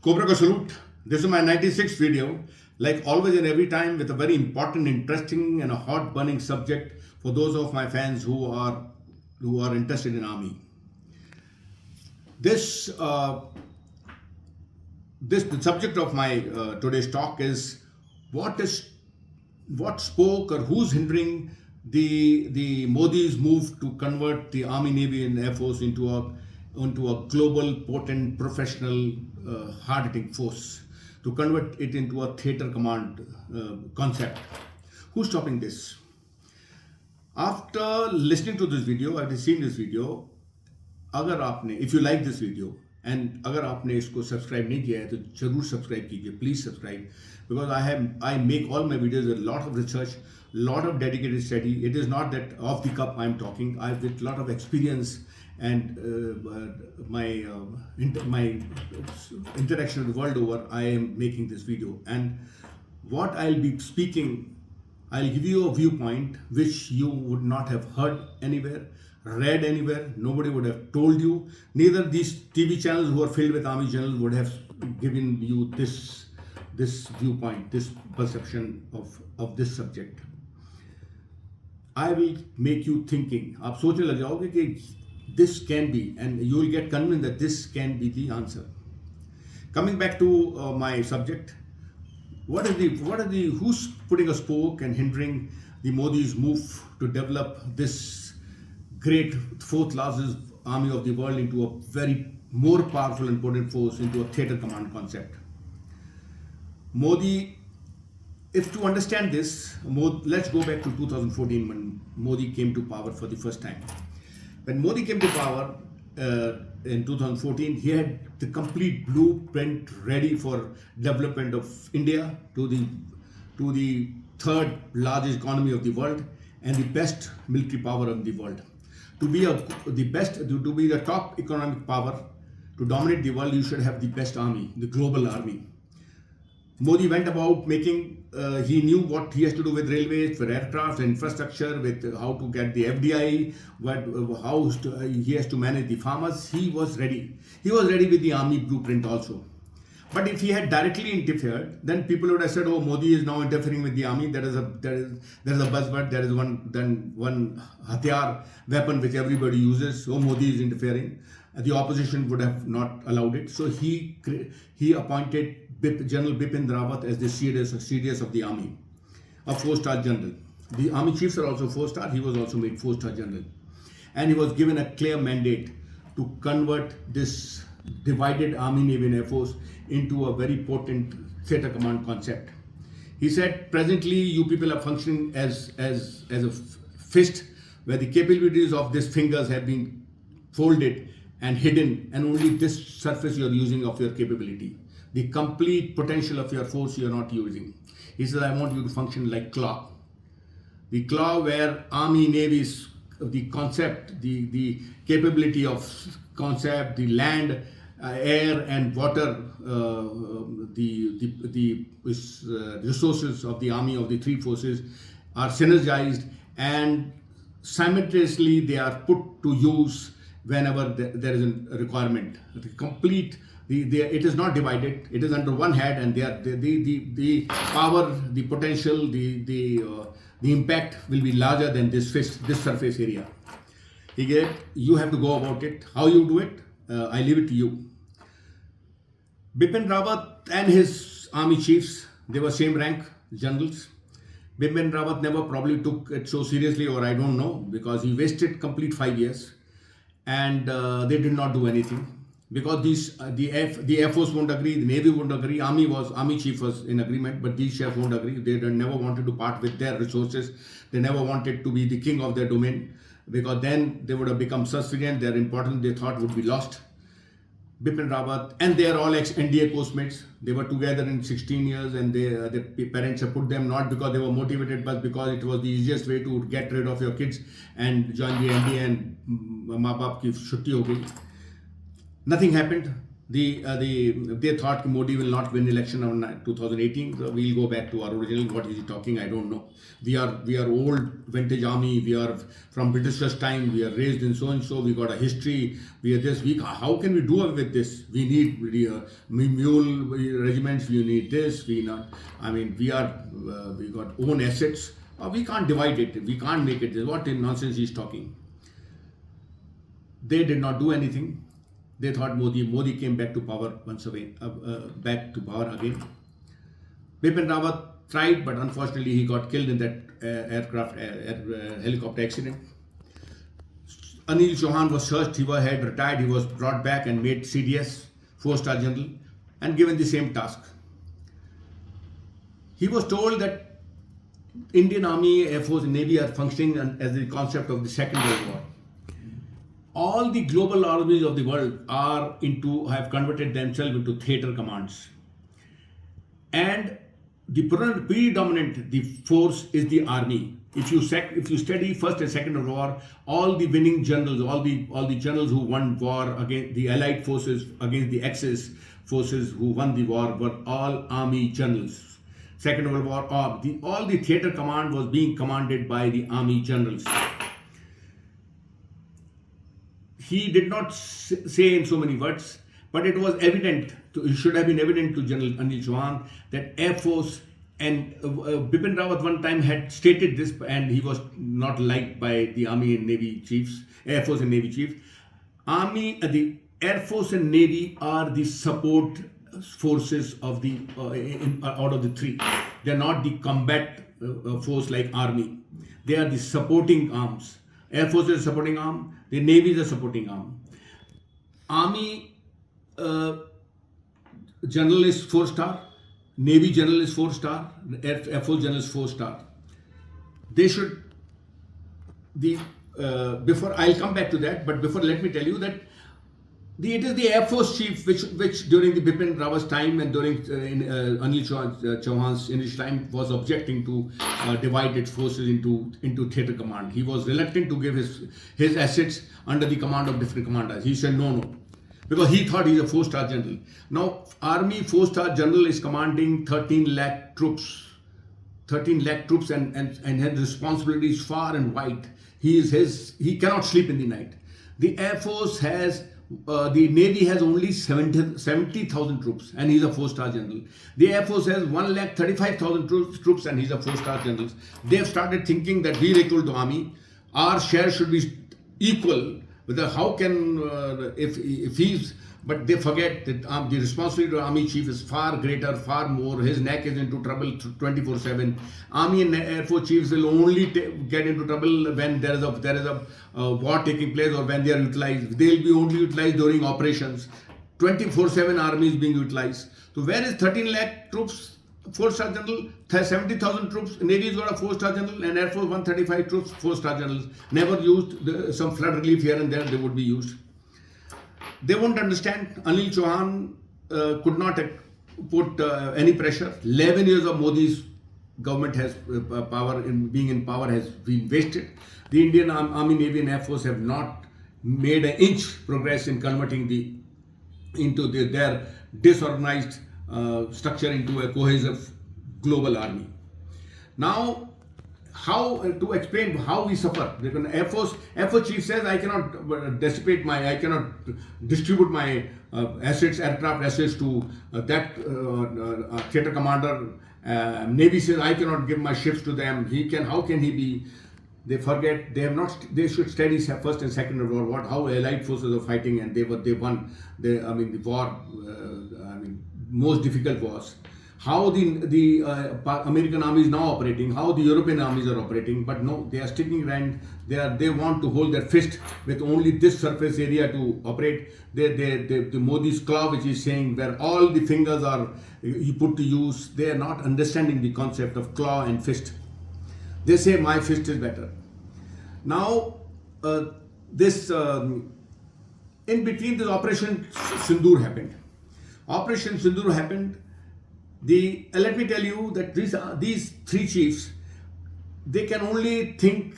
Cobra ko salute. This is my 96th video. Like always and every time with a very important, interesting and a hot burning subject for those of my fans who are interested in army. This the subject of my today's talk is what spoke or who's hindering the Modi's move to convert the Army, Navy, and Air Force into a global, potent, professional, hard-hitting force, to convert it into a theater command concept. Who's stopping this? After listening to this video, after seeing this video, अगर आपने if you like this video and अगर आपने इसको subscribe नहीं किया है तो जरूर सब्सक्राइब कीजिए, please subscribe, because I make all my videos with lot of research, lot of dedicated study. It is not that off the cup I'm talking. I've with lot of experience and my interaction with the world over. I am making this video, and what I'll be speaking, I'll give you a viewpoint which you would not have heard anywhere, read anywhere. Nobody would have told you. Neither these TV channels who are filled with army channels would have given you this viewpoint, this perception of this subject. I will make you thinking. आप सोचने लग जाओगे कि this can be, and you will get convinced that this can be the answer. Coming back to my subject, who's putting a spoke and hindering the Modi's move to develop this great fourth largest army of the world into a very more powerful and potent force, into a theater command concept? Modi. If to understand this, let's go back to 2014 when Modi came to power for the first time. When Modi came to power in 2014, he had the complete blueprint ready for development of India to the third largest economy of the world and the best military power of the world. To be the top economic power, to dominate the world, you should have the best army, the global army. Modi went about making, he knew what he has to do with railways, for aircraft, infrastructure, with how to get the FDI, he has to manage the farmers. He was ready. He was ready with the army blueprint also. But if he had directly interfered, then people would have said, "Oh, Modi is now interfering with the army." There is a buzzword. There is one hatyar weapon which everybody uses. "Oh, Modi is interfering." The opposition would have not allowed it. So he appointed General Bipin Rawat as the CDS of the army, a 4-star general. The army chiefs are also 4-star. He was also made 4-star general, and he was given a clear mandate to convert this divided army, navy, and air force into a very potent theater command concept. He said, presently you people are functioning as a fist, where the capabilities of these fingers have been folded and hidden, and only this surface you are using of your capability. The complete potential of your force you are not using. He says, I want you to function like claw. The claw where army, navies, the concept, the capability of concept, the land, air and water, the resources of the army, of the three forces are synergized, and simultaneously they are put to use whenever there is a requirement. The complete, it is not divided, it is under one head, and the power, the potential, the impact will be larger than this surface area. You have to go about it. How you do it, I leave it to you. Bipin Rawat and his army chiefs, they were same rank generals. Bipin Rawat never probably took it so seriously, or I don't know, because he wasted complete 5 years, and they did not do anything. Because the Air Force won't agree, the Navy won't agree, Army chief was in agreement, but these chefs won't agree. They never wanted to part with their resources. They never wanted to be the king of their domain, because then they would have become subservient. Their importance, they thought, would be lost. Bipin Rawat, and they are all ex-NDA postmates. They were together in 16 years, and their parents have put them not because they were motivated, but because it was the easiest way to get rid of your kids and join the NDA, and maa baap ki shutti ho gayi. Nothing happened. they thought Modi will not win election on 2018. So we'll go back to our original. What is he talking? I don't know. We are old vintage army. We are from Britishers time. We are raised in so and so. We got a history. We are this. How can we do away with this? We need mule regiments. We need this. We not. I mean, we got own assets. We can't divide it. We can't make it. What nonsense he's talking. They did not do anything. They thought Modi came back to power once again, back to power again. Bipin Rawat tried, but unfortunately he got killed in that helicopter accident. Anil Chauhan was searched, he had retired, he was brought back and made CDS, 4-star general, and given the same task. He was told that Indian Army, Air Force and Navy are functioning as the concept of the Second World War. All the global armies of the world have converted themselves into theater commands. And the predominant force is the army. If you study First and Second World War, all the winning generals, all the generals who won war against the Allied forces, against the Axis forces who won the war, were all army generals. Second World War, all the theater command was being commanded by the army generals. He did not say in so many words, but it was evident, it should have been evident to General Anil Chauhan that Air Force and Bipin Rawat one time had stated this, and he was not liked by the Army and Navy chiefs, Air Force and Navy chiefs. The Air Force and Navy are the support forces of out of the three. They are not the combat force like Army. They are the supporting arms. Air Force is a supporting arm, the Navy is a supporting arm. Army General is 4-star, Navy General is 4-star, Air Force General is 4-star. They should, before I'll come back to that, but before let me tell you that it is the Air Force Chief which during the Bipin Rawat's time and during Anil Chauhan's initial time was objecting to divide its forces into theater command. He was reluctant to give his assets under the command of different commanders. He said no, because he thought he's a 4-star general. Now Army 4-star general is commanding 13 lakh troops. 13 lakh troops and has responsibilities far and wide. He cannot sleep in the night. The Air Force has the Navy has only 70,000 troops and he's a 4-star general. The Air Force has 1,35,000 troops and he's a 4-star general. They have started thinking that we are equal to Army. Our share should be equal. How can, if he's, but they forget that the responsibility of Army Chief is far greater, far more. His neck is into trouble 24/7. Army and Air Force Chiefs will only get into trouble when there is a war taking place or when they are utilized. They will be only utilized during operations. 24/7 Army is being utilized. So where is 13 lakh troops? 4-star general, 70,000 troops. Navy has got a 4-star general and Air Force 135 troops, 4-star generals. Never used. Some flood relief here and there they would be used. They won't understand. Anil Chauhan could not put any pressure. 11 years of Modi's government has being in power has been wasted. The Indian Army, Navy and Air Force have not made an inch progress in converting their disorganized structure into a cohesive global army. Now, how to explain how we suffer? Because Air Force Chief says I cannot distribute my aircraft assets to that theater commander. Navy says I cannot give my ships to them. How can he be? They forget they should study First and Second World War, how Allied forces are fighting, and they won. The war. Most difficult wars. How the American army is now operating, how the European armies are operating, but no, they are sticking around. They want to hold their fist with only this surface area to operate. The Modi's claw, which is saying where all the fingers are you put to use, they are not understanding the concept of claw and fist. They say my fist is better. Now in between this Operation Sindoor happened. Operation Sindoor happened. Let me tell you that these three chiefs, they can only think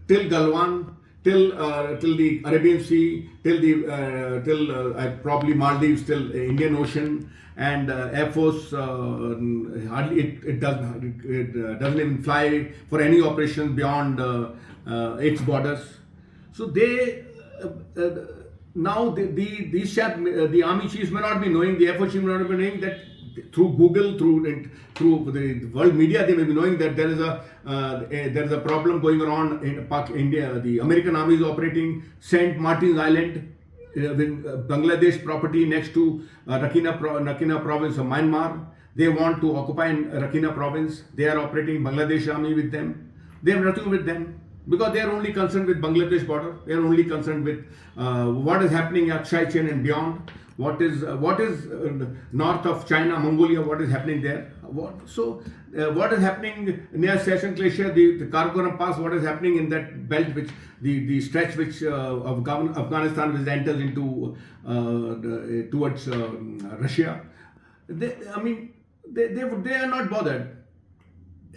till Galwan, till the Arabian Sea, till probably Maldives, till Indian Ocean, and Air Force hardly doesn't even fly for any operation beyond its borders. So they now the army chiefs may not be knowing, the Air Force chiefs may not be knowing that through Google, through the world media, they may be knowing that there is a problem going on in India. The American army is operating Saint Martin's Island, with Bangladesh property next to Rakhine province of Myanmar. They want to occupy Rakhine province. They are operating Bangladesh army with them. They have nothing with them because they are only concerned with Bangladesh border. They are only concerned with what is happening at Aksai Chain and beyond. What is north of China, Mongolia? What is happening there? What is happening near Session Glacier, the Karakoram Pass? What is happening in that belt, which the stretch which of Afghanistan which enters into towards Russia? They are not bothered.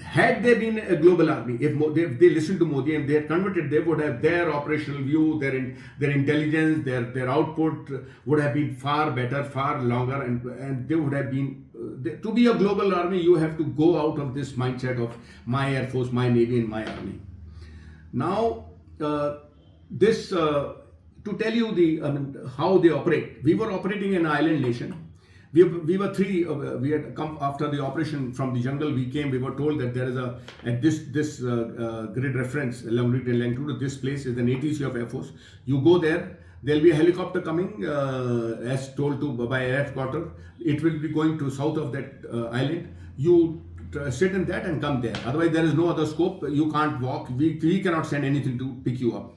Had they been a global army, if they listened to Modi and they had converted, they would have their operational view, their intelligence, their output would have been far better, far longer, and they would have been. To be a global army, you have to go out of this mindset of my Air Force, my Navy, and my Army. Now, to tell you how they operate, we were operating in an island nation. We were three. We had come after the operation from the jungle. We came. We were told that there is at this grid reference along to this place is an ATC of Air Force. You go there. There will be a helicopter coming, as told to by Air Headquarters. It will be going to south of that island. You sit in that and come there. Otherwise, there is no other scope. You can't walk. We cannot send anything to pick you up.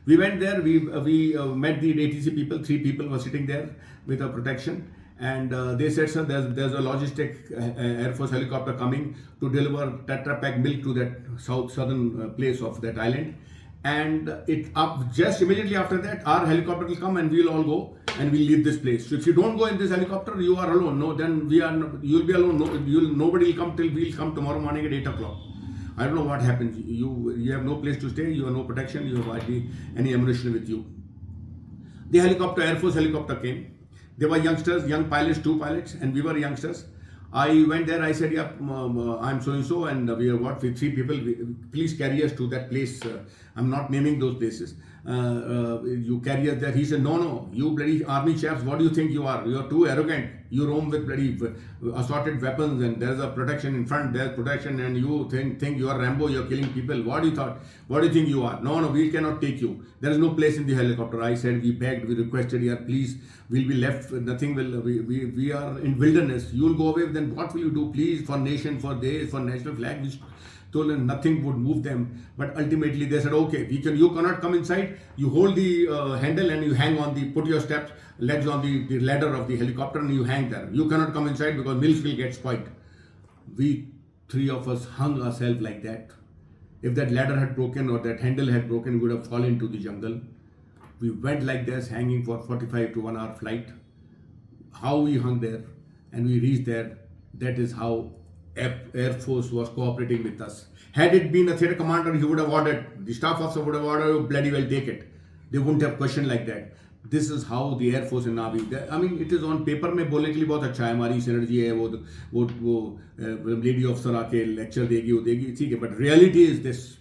We went there. We met the ATC people. 3 people were sitting there with a protection. And they said, sir, there's a logistic Air Force helicopter coming to deliver Tetra Pak milk to that southern place of that island. And just immediately after that, our helicopter will come and we'll all go and we'll leave this place. So if you don't go in this helicopter, you are alone. No, then you'll be alone. Nobody will come till we'll come tomorrow morning at 8 o'clock. I don't know what happens. You have no place to stay. You have no protection. You have hardly any ammunition with you. The Air Force helicopter came. They were youngsters, young pilots, 2 pilots, and we were youngsters. I went there, I said, yeah, I'm so-and-so, and we are with 3 people. Please carry us to that place. I'm not naming those places. You carry us there. He said, no, you bloody army chaps, what do you think you are? You are too arrogant. You roam with bloody assorted weapons, and there's a protection in front, there's protection, and you think you are Rambo, you're killing people. What do you think you are? No, we cannot take you. There is no place in the helicopter. I said, we begged, we requested, yeah, please, we'll be left, nothing will, we are in wilderness. You'll go away, then what will you do? Please, for nation, for days, for national flag. We told them nothing would move them. But ultimately they said, okay, you cannot come inside. You hold the handle and you hang on put your legs on the ladder of the helicopter and you hang there. You cannot come inside because milk will get spoiled. We 3 of us hung ourselves like that. If that ladder had broken or that handle had broken, we would have fallen into the jungle. We went like this, hanging for 45 to 1 hour flight. How we hung there and we reached there, that is how Air Force was cooperating with us. Had it been a theatre commander, he would have ordered, the staff officer would have ordered, oh, bloody well take it. They wouldn't have questioned like that. This is how the Air Force and Navy, it is on paper में बोलने के लिए बहुत अच्छा है, हमारी synergy है, वो lady officer आके lecture देगी, वो देगी, ठीक है, but reality is this.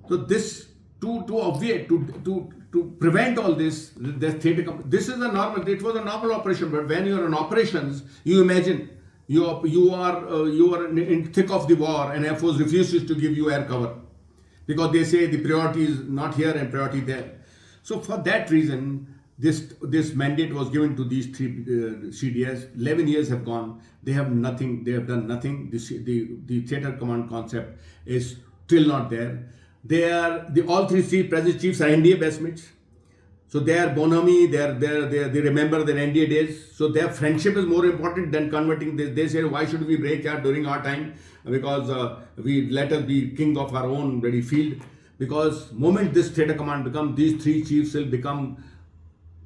So this, to obviate, to prevent all this, this is a normal, it was a normal operation, but when you are in operations, you imagine, you are in thick of the war and Air Force refuses to give you air cover because they say the priority is not here and priority there. So for that reason, this mandate was given to these 3 CDS. 11 years have gone. They have nothing. They have done nothing. The theatre command concept is still not there. All 3 present chiefs are NDA bestmates. So they are bonhomie, they remember their NDA days. So their friendship is more important than converting this. They say, why should we break out during our time? Because we let us be king of our own ready field. Because moment this theatre command becomes, these 3 chiefs will become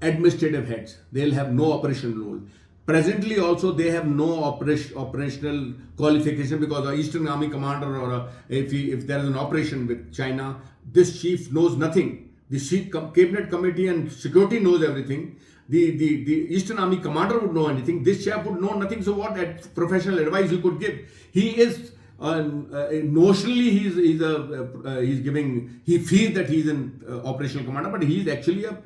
administrative heads. They'll have no operational role. Presently also they have no operational qualification because an Eastern Army commander or if there is an operation with China, this chief knows nothing. The cabinet committee and security knows everything. The Eastern Army commander would know anything. This chap would know nothing. So what professional advice he could give? He is notionally he's giving. He feels that he's an operational commander, but he's actually a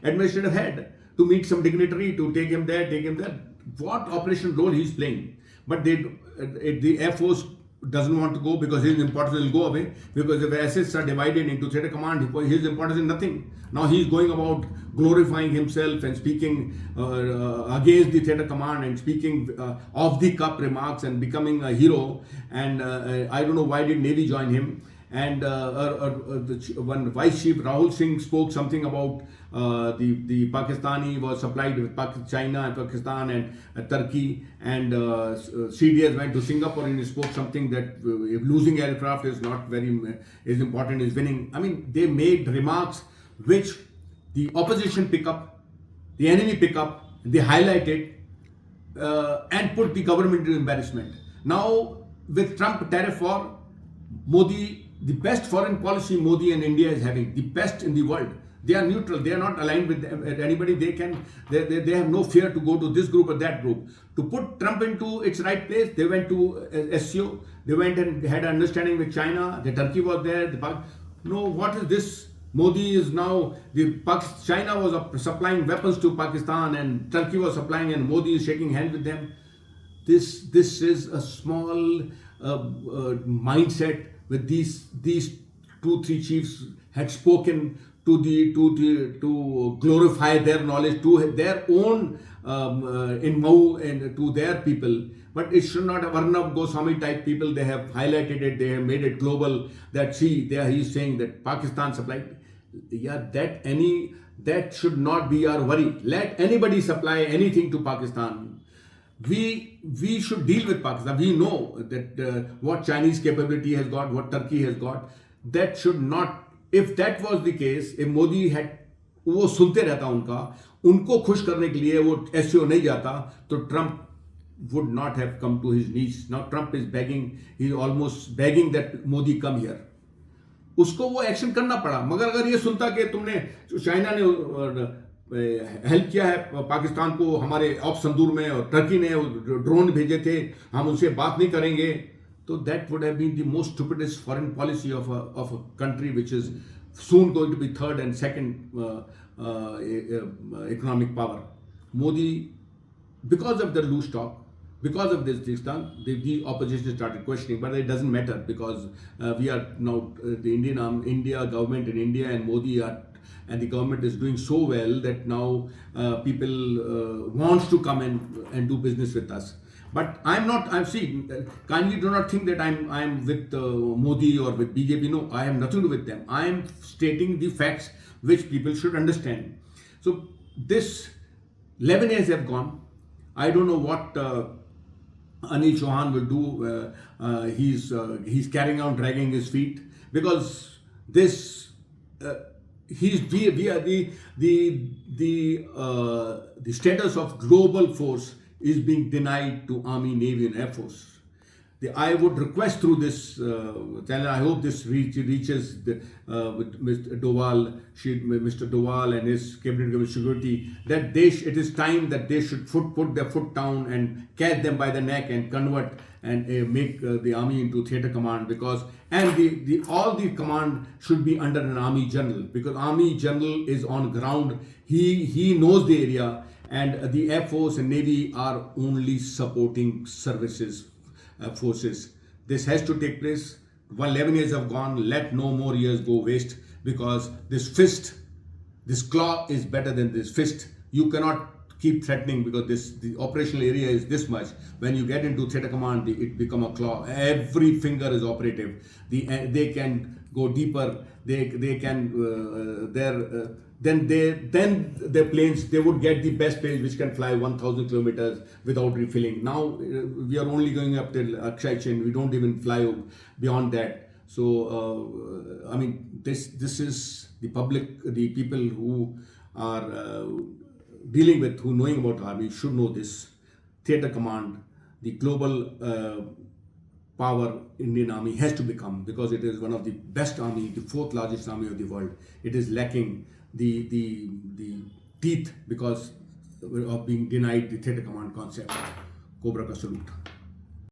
administrative head to meet some dignitary, to take him there, take him there. What operational role he's playing? But the Air Force doesn't want to go because his importance will go away, because if assets are divided into theater command, his importance is nothing. Now he's going about glorifying himself and speaking against the theater command and speaking off the cup remarks and becoming a hero. And I don't know why did Navy join him. And one Vice Chief Rahul Singh spoke something about the Pakistani was supplied with China and Pakistan and Turkey, and CDS went to Singapore and he spoke something that if losing aircraft is not very is important, is winning. I mean, they made remarks which the opposition pick up, the enemy pick up, they highlight it and put the government into embarrassment. Now with Trump tariff war, Modi, the best foreign policy Modi and India is having, the best in the world. They are neutral. They are not aligned with anybody. They have no fear to go to this group or that group. To put Trump into its right place, they went to SCO. They went and had an understanding with China. The Turkey was there. No, what is this? Modi is now, China was supplying weapons to Pakistan and Turkey was supplying, and Modi is shaking hands with them. This is a small mindset with these 2-3 chiefs had spoken to glorify their knowledge to their own in Mau and to their people. But it should not have Arnab Goswami type people. They have highlighted it. They have made it global. That he's saying that Pakistan supplied. Yeah, that should not be our worry. Let anybody supply anything to Pakistan. We should deal with Pakistan. We know that what Chinese capability has got, what Turkey has got. That should not. If that was the case, if Modi had वो सुनते रहता उनको खुश करने के लिए वो SCO नहीं जाता, तो Trump would not have come to his knees. Now Trump is begging, he is almost begging that Modi come here. उसको वो एक्शन करना पड़ा. मगर अगर ये सुनता कि तुमने चाइना ने हेल्प किया है पाकिस्तान को हमारे ऑफ संदूर में और टर्की ने ड्रोन भेजे थे, हम उनसे बात नहीं करेंगे, तो that would have been the most stupidest foreign policy of a country which is soon going to be third and second economic power. Modi, because of the loose talk, because of this done, the opposition started questioning, but it doesn't matter because we are now the India government in India and Modi are, and the government is doing so well that now people wants to come and do business with us. But kindly do not think that I'm with Modi or with BJP. No, I have nothing to do with them. I am stating the facts which people should understand. So this 11 years have gone. I don't know what Anil Chauhan will do. He's carrying on dragging his feet because this we are the status of global force is being denied to Army, Navy and Air Force. I would request through this channel, I hope this reaches with Mr. Doval and his cabinet security, that it is time that they should put their foot down and catch them by the neck and convert and make the army into theater command, because all the command should be under an army general, because army general is on ground, he knows the area, and the Air Force and Navy are only supporting services forces. This has to take place. 11 years have gone. Let no more years go waste, because this claw is better than this fist. You cannot keep threatening because the operational area is this much. When you get into theater command, it become a claw. Every finger is operative. They can go deeper. They can then their planes, they would get the best planes which can fly 1,000 kilometers without refilling. Now we are only going up till Akshay Chin. We don't even fly beyond that. So this is the public, the people who are dealing with, who knowing about army should know this. Theater command, the global power Indian Army has to become, because it is one of the best army, the fourth largest army of the world. It is lacking the teeth because of being denied the theater command concept. Cobra ka salute.